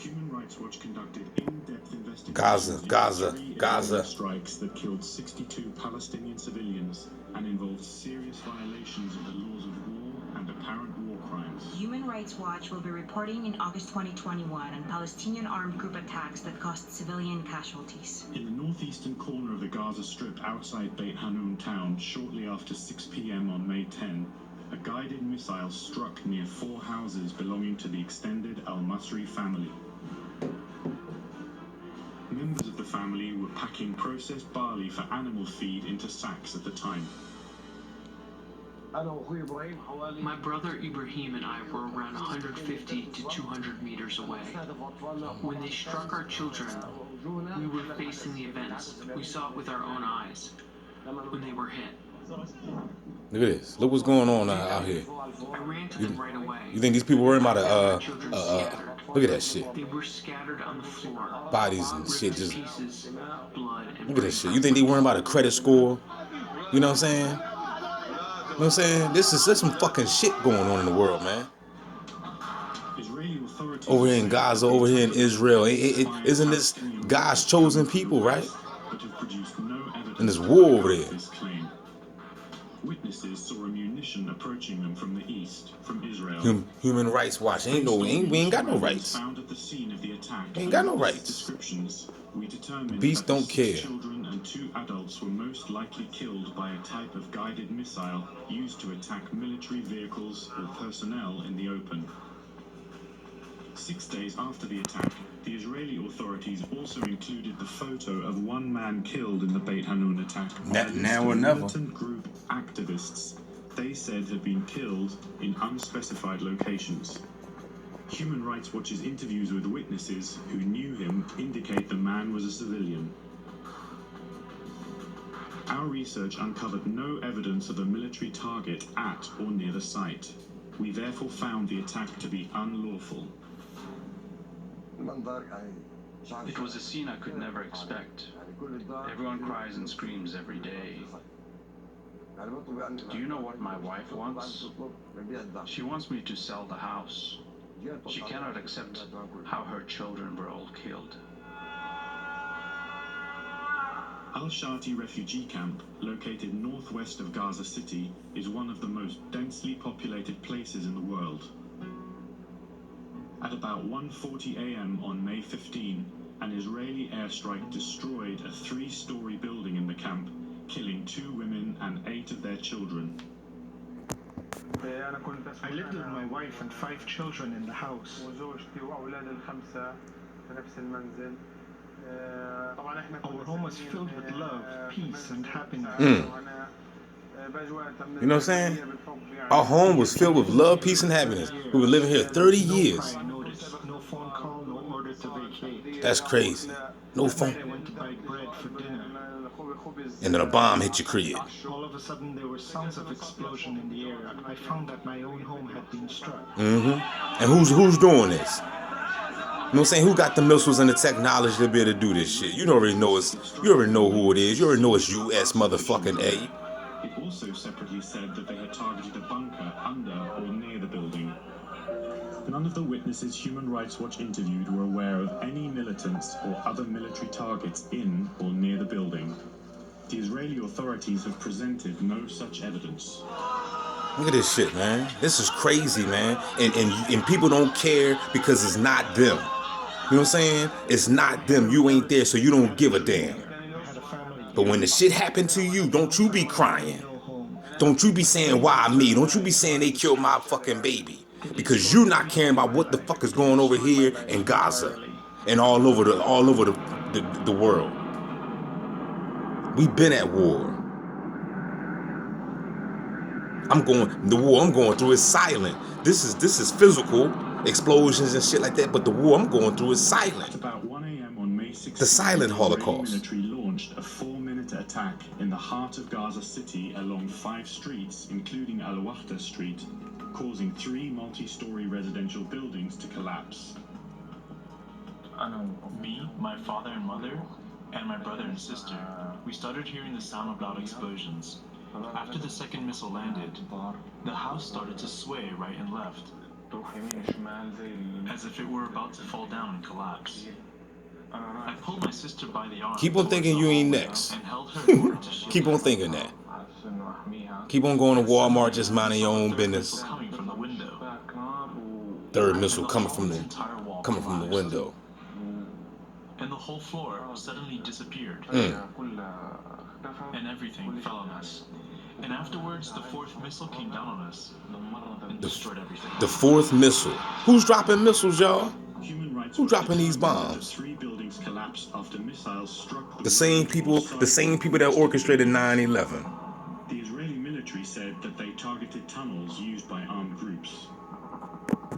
Human Rights Watch conducted in-depth investigations into three Israeli strikes that killed 62 Palestinian civilians and involved serious violations of the laws of war and apparent war crimes. Human Rights Watch will be reporting in August 2021 on Palestinian armed group attacks that caused civilian casualties. In the northeastern corner of the Gaza Strip outside Beit Hanun town, shortly after 6 p.m. on May 10, a guided missile struck near 4 houses belonging to the extended al-Masri family. Members of the family were packing processed barley for animal feed into sacks at the time. My brother Ibrahim and I were around 150 to 200 meters away. When they struck our children, we were facing the events. We saw it with our own eyes when they were hit. Look at this. Look what's going on out here. I ran to them right away. You think these people worried about look at that shit. They were scattered on the floor. Bodies and shit just pieces, blood, and look at that shit. You think they worried about a credit score? You know what I'm saying? You know what I'm saying? There's some fucking shit going on in the world, man. Over here in Gaza, over here in Israel. Isn't this God's chosen people, right? And there's war over there. Witnesses saw a munition approaching them from the east, from Israel. Human Rights Watch. We ain't got no rights. Found at the scene of the attack. Ain't got no rights. Descriptions. We determined Beasts don't care. Children and 2 adults were most likely killed by a type of guided missile used to attack military vehicles or personnel in the open. 6 days after the attack, the Israeli authorities also included the photo of 1 man killed in the Beit Hanun attack. Now or never. Militant group activists they said had been killed in unspecified locations. Human Rights Watch's interviews with witnesses who knew him indicate the man was a civilian. Our research uncovered no evidence of a military target at or near the site. We therefore found the attack to be unlawful. It was a scene I could never expect. Everyone cries and screams every day. Do you know what my wife wants? She wants me to sell the house. She cannot accept how her children were all killed. Al-Shati refugee camp, located northwest of Gaza City, is one of the most densely populated places in the world. At about 1:40 a.m. on May 15, an Israeli airstrike destroyed a 3-story building in the camp, killing 2 women and 8 of their children. I lived with my wife and 5 children in the house. Our home was filled with love, peace, and happiness. You know what I'm saying? Our home was filled with love, peace, and happiness. We were living here 30 years. No phone call, no order to vacate. That's crazy. No phone. I went to buy bread for dinner. And then a bomb hit your crib. All of a sudden, there were sounds of explosion in the area. I found that my own home had been struck. And who's doing this? You know what I'm saying? Who got the missiles and the technology to be able to do this shit? You already know you already know who it is. You already know it's US motherfucking A. It also separately said that they had targeted a bunker under or near the building. None of the witnesses Human Rights Watch interviewed were aware of any militants or other military targets in or near the building. The Israeli authorities have presented no such evidence. Look at this shit, man. This is crazy, man. And people don't care because it's not them. You know what I'm saying? It's not them. You ain't there, so you don't give a damn. But when the shit happened to you, don't you be crying. Don't you be saying, why me? Don't you be saying they killed my fucking baby. Because you're not caring about what the fuck is going over here in Gaza and all over the world. We've been at war. The war I'm going through is silent. This is physical explosions and shit like that, but the war I'm going through is silent. At about 1 a.m. on May 16th, the silent Holocaust. The military launched a 4-minute attack in the heart of Gaza City along 5 streets, including Al-Wahda Street, causing 3 multi-story residential buildings to collapse. Me, my father and mother, and my brother and sister, we started hearing the sound of loud explosions. After the second missile landed, the house started to sway right and left. as if it were about to fall down and collapse. I pulled my sister by the arm. Keep on thinking you ain't next. And held her in order to shield Keep on her. thinking that. Keep on going to Walmart, just minding your own business. Coming from the window. Third missile coming The from the entire wall coming from the collapsed. window. And the whole floor suddenly disappeared. And everything fell on us. And afterwards, the fourth missile came down on us and destroyed everything. The fourth missile. Who's dropping missiles, y'all? Human Rights Who Watch dropping these determined that bombs? 3 buildings collapsed after missiles struck The same people that orchestrated 9/11. The Israeli military said that they targeted tunnels used by armed groups.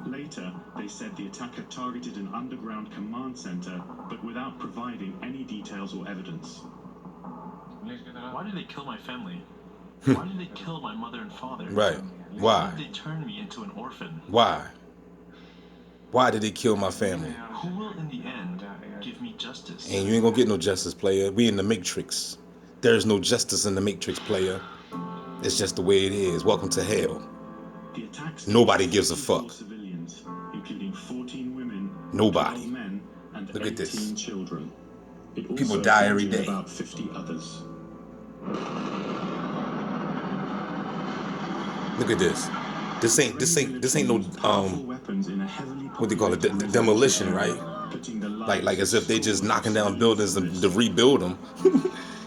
Later, they said the attacker targeted an underground command center, but without providing any details or evidence. Why did they kill my family? Why did they kill my mother and father? Right. Why Why? did they turn me into an orphan? Why? Why did they kill my family? Who will, in the end, give me justice? And you ain't gonna get no justice, player. We in the Matrix. There's no justice in the Matrix, player. It's just the way it is. Welcome to hell. The attacks Nobody gives a fuck. Civilians, including 14 women, Nobody. 12 men, and Look at 18 this. children. It People also die every injured day. About 50 others. Look at this. This ain't no what do you call it? Demolition, right? Like as if they just knocking down buildings to rebuild them.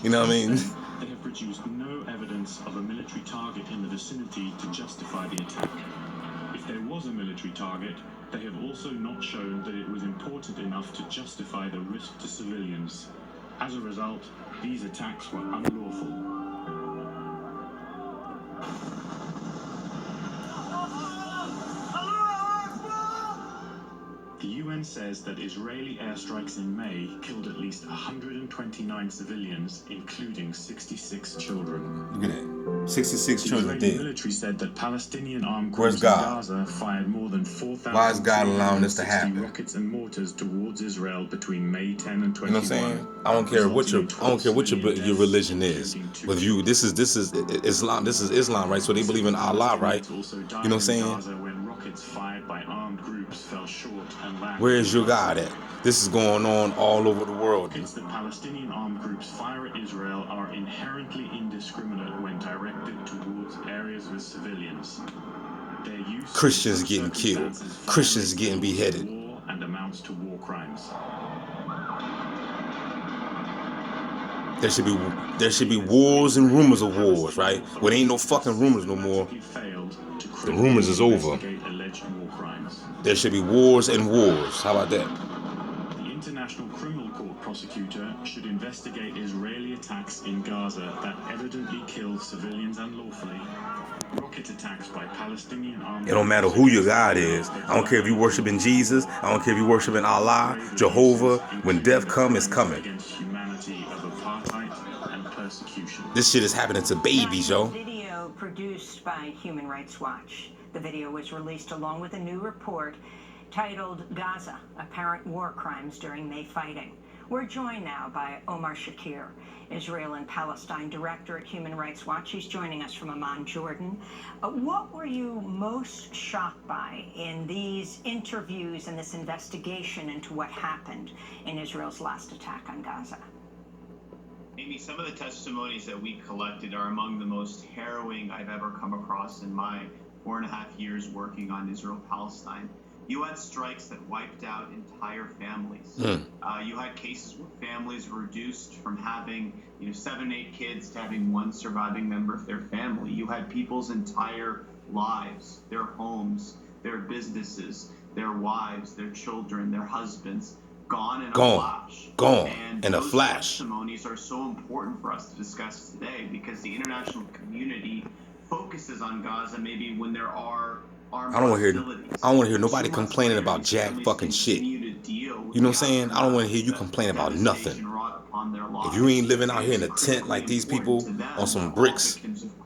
You know what I mean? They have produced no evidence of a military target in the vicinity to justify the attack. If there was a military target, they have also not shown that it was important enough to justify the risk to civilians. As a result, these attacks were unlawful. The UN says that Israeli airstrikes in May killed at least 129 civilians, including 66 children. Look at that. 66 The children Israeli dead. military said that Palestinian armed Where's groups in God? Gaza fired more than 4,000 Why is God allowing this to happen? rockets and mortars towards Israel between May 10 and 21. You know what I'm saying? I don't care what your religion is. With you, this is Islam. This is Islam, right? So they believe in Allah, right? You know what I'm saying? When rockets fired by armed groups fell short and landed. Where is your God at? This is going on all over the world. Rockets that Palestinian armed groups fire at Israel are inherently indiscriminate when directed towards areas with civilians. Their use Christians of getting killed. circumstances Christians violates getting the laws of beheaded. war and amounts to war crimes. There should be wars and rumors of wars, right? Well, there ain't no fucking rumors no more. The rumors is over. There should be wars and wars. How about that? The International Criminal Court prosecutor should investigate Israeli attacks in Gaza that evidently killed civilians unlawfully. Rocket attacks by Palestinian armed It don't matter who your God is. I don't care if you worshiping Jesus. I don't care if you worshiping Allah, Jehovah. When death comes, it's coming. against humanity of apartheid and persecution. This shit is happening to babies, yo. Video produced by Human Rights Watch. The video was released along with a new report titled Gaza, Apparent War Crimes During May Fighting. We're joined now by Omar Shakir, Israel and Palestine Director at Human Rights Watch. He's joining us from Amman, Jordan. What were you most shocked by in these interviews and this investigation into what happened in Israel's last attack on Gaza? Amy, some of the testimonies that we collected are among the most harrowing I've ever come across in my 4.5 years working on Israel-Palestine. You had strikes that wiped out entire families. You had cases where families were reduced from having 7, 8 kids to having one surviving member of their family. You had people's entire lives, their homes, their businesses, their wives, their children, their husbands, gone in a flash. Gone and in a those flash. Testimonies are so important for us to discuss today because the international community focuses on Gaza maybe when there are armed hostilities. I don't want to hear nobody complaining about jack fucking shit. You know what I'm saying? I don't want to hear you complain about nothing. If you ain't living out here in a tent like these people on some bricks,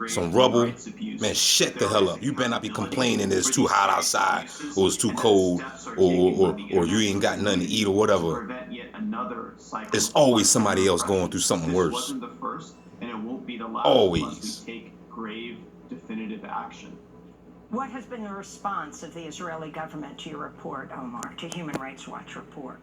some rubble, man, shut the hell up. You better not be complaining that it's too hot outside or it's too cold or you ain't got nothing to eat or whatever. It's always somebody else going through something worse. This wasn't the first, and it won't be the last Always. unless we take grave, definitive action. What has been the response of the Israeli government to your report, Omar, to Human Rights Watch report?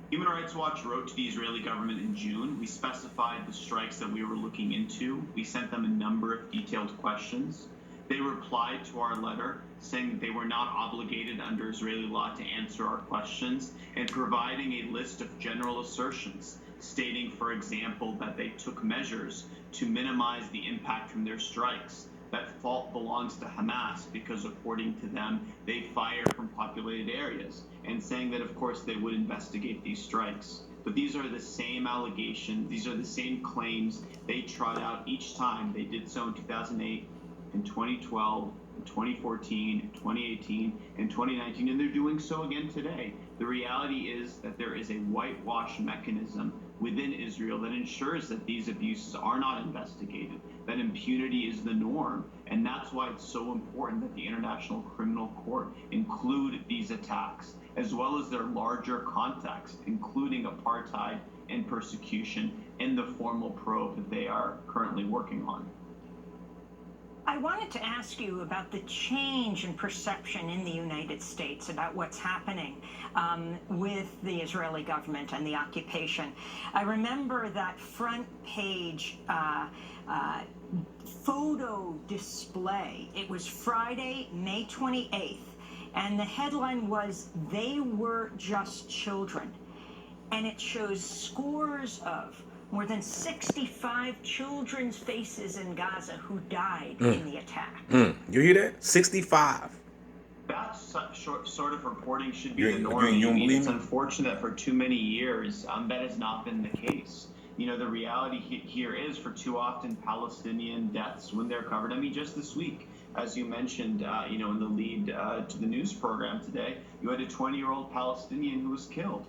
Human Rights Watch wrote to the Israeli government in June. We specified the strikes that we were looking into. We sent them a number of detailed questions. They replied to our letter saying that they were not obligated under Israeli law to answer our questions and providing a list of general assertions, stating, for example, that they took measures to minimize the impact from their strikes, that fault belongs to Hamas because, according to them, they fire from populated areas, and saying that, of course, they would investigate these strikes. But these are the same allegations, these are the same claims they trot out each time. They did so in 2008, in 2012, in 2014, in 2018, and 2019, and they're doing so again today. The reality is that there is a whitewash mechanism within Israel that ensures that these abuses are not investigated, that impunity is the norm, and that's why it's so important that the International Criminal Court include these attacks, as well as their larger context, including apartheid and persecution, in the formal probe that they are currently working on. I wanted to ask you about the change in perception in the United States about what's happening with the Israeli government and the occupation. I remember that front page photo display. It was Friday, May 28th, and the headline was, "They were just children." And it shows scores of more than 65 children's faces in Gaza who died in the attack. You hear that? 65. That sort of reporting should be the norm. It's unfortunate for too many years that has not been the case. You know, the reality here is, for too often, Palestinian deaths, when they're covered, I mean, just this week, as you mentioned, you know, in the lead to the news program today, you had a 20-year-old Palestinian who was killed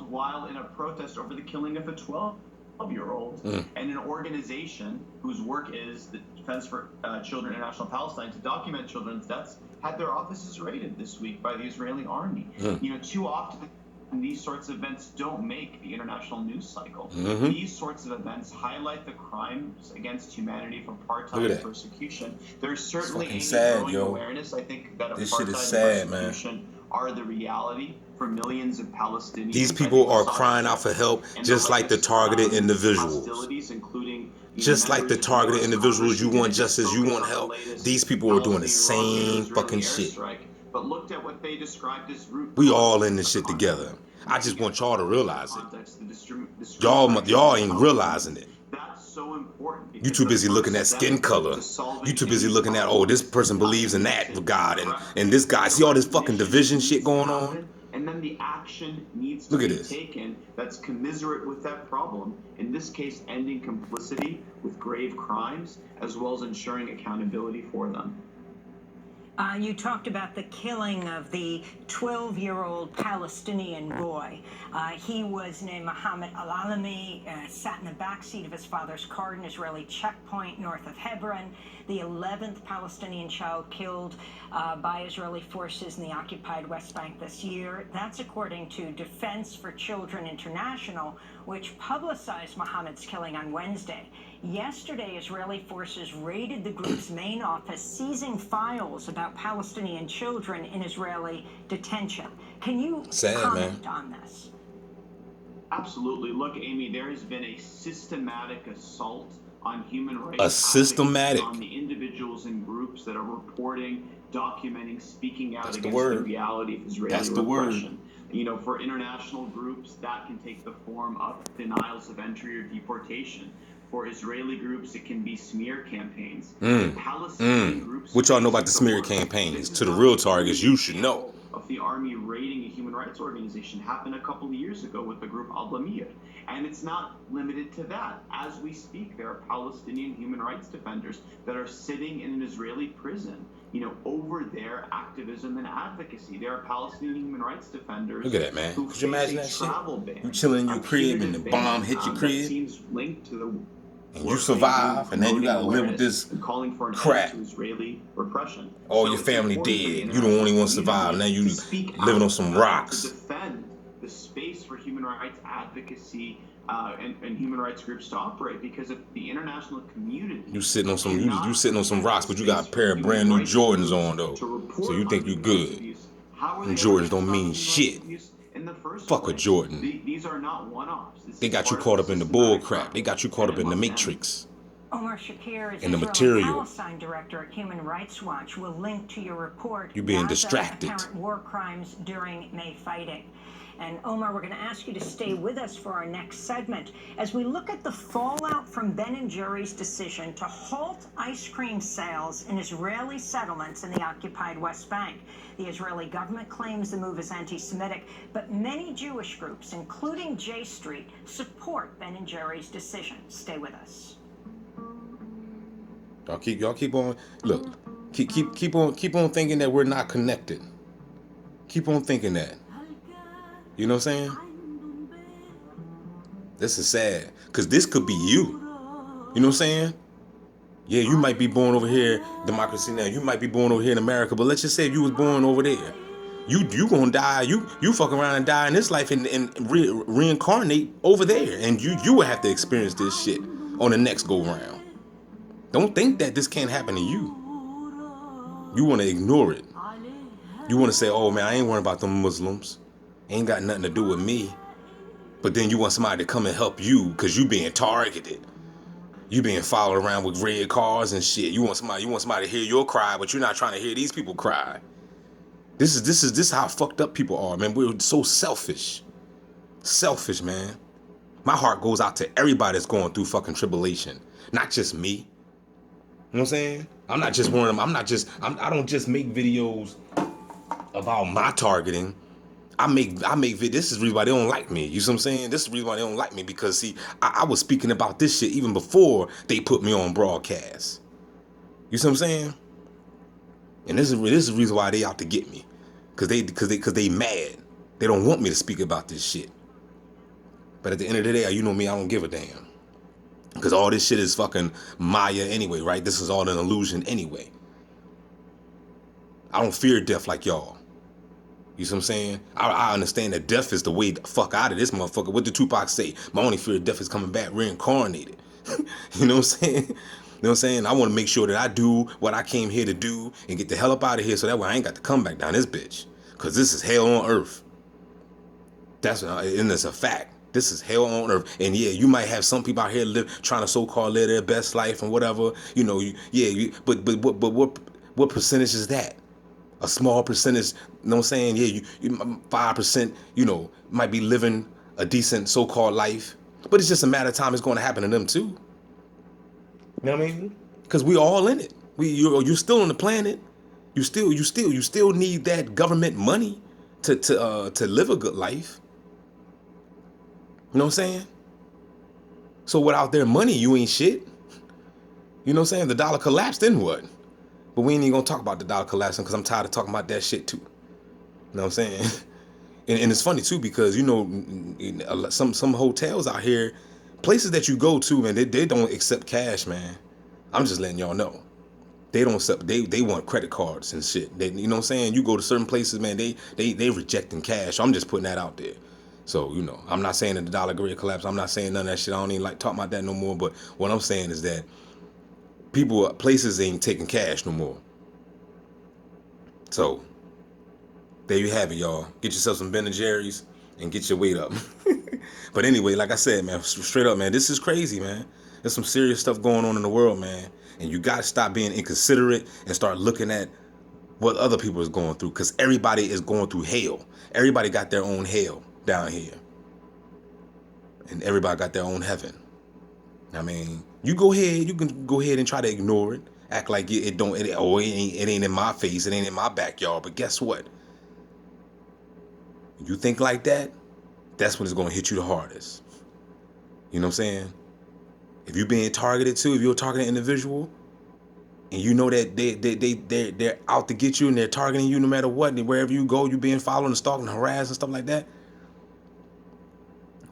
while in a protest over the killing of a 12-year-old. And an organization whose work is the Defense for Children International Palestine to document children's deaths had their offices raided this week by the Israeli army. You know, too often these sorts of events don't make the international news cycle. These sorts of events highlight the crimes against humanity from apartheid and persecution. There's certainly a growing awareness, I think, that apartheid and persecution are the reality for millions of Palestinians. These people are crying out for help, just like the targeted individuals. Just like the targeted individuals, you want justice, you want help. These people are doing the same fucking shit. But looked at what they described as root. We all in this shit together. I just want y'all to realize it. Y'all ain't realizing it. That's so important. You too busy looking at skin color. You too busy looking at, oh, this person believes in that God and this guy. See all this fucking division shit going on? And then the action needs to be taken that's commiserate with that problem. In this case, ending complicity with grave crimes, as well as ensuring accountability for them. You talked about the killing of the 12-year-old Palestinian boy. He was named Mohammed Al-Alami, sat in the backseat of his father's car at an Israeli checkpoint north of Hebron. The 11th Palestinian child killed by Israeli forces in the occupied West Bank this year. That's according to Defense for Children International, which publicized Mohammed's killing on Wednesday. Yesterday, Israeli forces raided the group's main office, seizing files about Palestinian children in Israeli detention. Can you comment on this? Absolutely. Look, Amy, there has been a systematic assault on human rights. On the individuals and groups that are reporting, documenting, speaking out against the reality of Israeli repression. You know, for international groups, that can take the form of denials of entry or deportation. For Israeli groups, it can be smear campaigns. Palestinian groups, what y'all know about the smear campaigns? To the real targets, you should know. Of the army raiding a human rights organization happened a couple of years ago with the group Al-Lamir. And it's not limited to that. As we speak, there are Palestinian human rights defenders that are sitting in an Israeli prison, you know, over their activism and advocacy. There are Palestinian human rights defenders. Look at that, man. Could you imagine that shit? You chilling in your crib and the bomb hit your crib? Seems linked to the and you survive, and then you gotta live with this crap. All your family dead. You the only one survive. Now you living on some rocks. To defend the space for human rights advocacy and human rights groups to operate, because if the international community you sitting on some rocks, but you got a pair of brand new Jordans on though, so you think you good. And Jordans don't mean shit. Fuck a Jordan. These are not one-offs. They got you caught up in the bull crap. They got you caught up in the matrix. Omar Shakir is And the Israel material. Palestine director at Human Rights Watch. Will link to your report. You being Gaza, distracted. Apparent war crimes during May fighting. And Omar, we're going to ask you to stay with us for our next segment as we look at the fallout from Ben & Jerry's decision to halt ice cream sales in Israeli settlements in the occupied West Bank. The Israeli government claims the move is anti-Semitic, but many Jewish groups, including J Street, support Ben & Jerry's decision. Stay with us. Y'all keep on. Look, keep on thinking that we're not connected. Keep on thinking that. You know what I'm saying? This is sad, cause this could be you. You know what I'm saying? Yeah, you might be born over here, democracy now. You might be born over here in America, but let's just say if you was born over there, you gonna die. You fuck around and die in this life and reincarnate over there, and you will have to experience this shit on the next go round. Don't think that this can't happen to you. You want to ignore it. You want to say, oh man, I ain't worried about them Muslims. Ain't got nothing to do with me. But then you want somebody to come and help you because you being targeted. You being followed around with red cars and shit. You want somebody to hear your cry, but you're not trying to hear these people cry. This is how fucked up people are, man. We're so selfish. Selfish, man. My heart goes out to everybody that's going through fucking tribulation. Not just me. You know what I'm saying? I'm not just one of them. I don't just make videos about my targeting. I make this is the reason why they don't like me. You see what I'm saying? This is the reason why they don't like me, because see, I was speaking about this shit even before they put me on broadcast. You see what I'm saying? And this is the reason why they out to get me. Cause they mad. They don't want me to speak about this shit. But at the end of the day, you know me, I don't give a damn. Because all this shit is fucking Maya anyway, right? This is all an illusion anyway. I don't fear death like y'all. You see what I'm saying? I understand that death is the way the fuck out of this motherfucker. What did Tupac say? My only fear of death is coming back reincarnated. You know what I'm saying? You know what I'm saying? I want to make sure that I do what I came here to do and get the hell up out of here so that way I ain't got to come back down this bitch. Because this is hell on earth. And it's a fact. This is hell on earth. And yeah, you might have some people out here trying to so-called live their best life and whatever. You know, but what percentage is that? A small percentage, you know what I'm saying? Yeah, you 5%, you know, might be living a decent so-called life. But it's just a matter of time it's going to happen to them too. You know what I mean? Because we all in it. You're still on the planet. You still need that government money to live a good life. You know what I'm saying? So without their money, you ain't shit. You know what I'm saying? The dollar collapsed, then what? But we ain't even gonna talk about the dollar collapsing because I'm tired of talking about that shit too. You know what I'm saying? And it's funny too because, you know, some hotels out here, places that you go to, man, they don't accept cash, man. I'm just letting y'all know. They don't accept, they want credit cards and shit. You know what I'm saying? You go to certain places, man, they rejecting cash. So I'm just putting that out there. So, you know, I'm not saying that the dollar grid collapsed. I'm not saying none of that shit. I don't even like talking about that no more. But what I'm saying is that places ain't taking cash no more. So there you have it, y'all. Get yourself some Ben & Jerry's and get your weight up. But anyway, like I said, man, straight up, man, this is crazy, man. There's some serious stuff going on in the world, man. And you got to stop being inconsiderate and start looking at what other people is going through, because everybody is going through hell. Everybody got their own hell down here. And everybody got their own heaven. I mean, you can go ahead and try to ignore it, act like it ain't in my face, it ain't in my backyard. But guess what? You think like that, that's when it's gonna hit you the hardest. You know what I'm saying? If you're being targeted too, if you're a targeted individual, and you know that they're out to get you and they're targeting you no matter what, and wherever you go, you're being followed and stalked and harassed and stuff like that.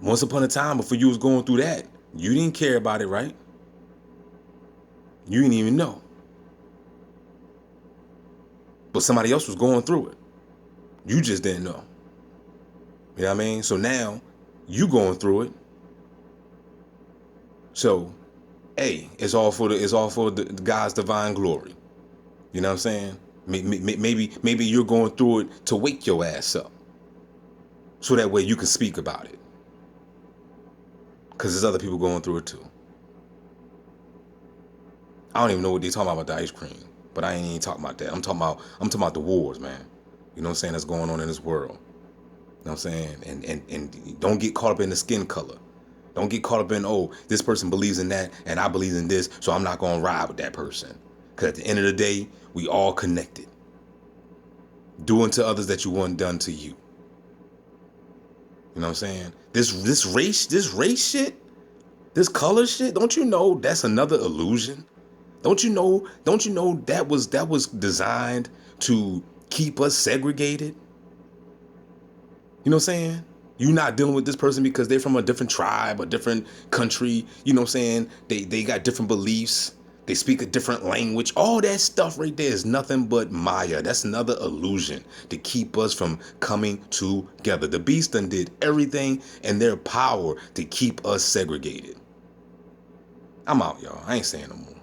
Once upon a time, before you was going through that, you didn't care about it, right? You didn't even know. But somebody else was going through it. You just didn't know. You know what I mean? So now, you going through it, So, hey, it's all for the God's divine glory. You know what I'm saying? Maybe you're going through it to wake your ass up, so that way you can speak about it. Because there's other people going through it too. I don't even know what they're talking about the ice cream, but I ain't even talking about that. I'm talking about the wars, man. You know what I'm saying? That's going on in this world. You know what I'm saying? And don't get caught up in the skin color. Don't get caught up in, oh, this person believes in that and I believe in this, so I'm not going to ride with that person. Because at the end of the day, we all connected. Do unto others that you want done to you. You know what I'm saying? This race shit, this color shit, don't you know that's another illusion? Don't you know that was designed to keep us segregated? You know what I'm saying? You're not dealing with this person because they're from a different tribe, a different country. You know what I'm saying? They got different beliefs. They speak a different language. All that stuff right there is nothing but Maya. That's another illusion to keep us from coming together. The beast done did everything in their power to keep us segregated. I'm out, y'all. I ain't saying no more.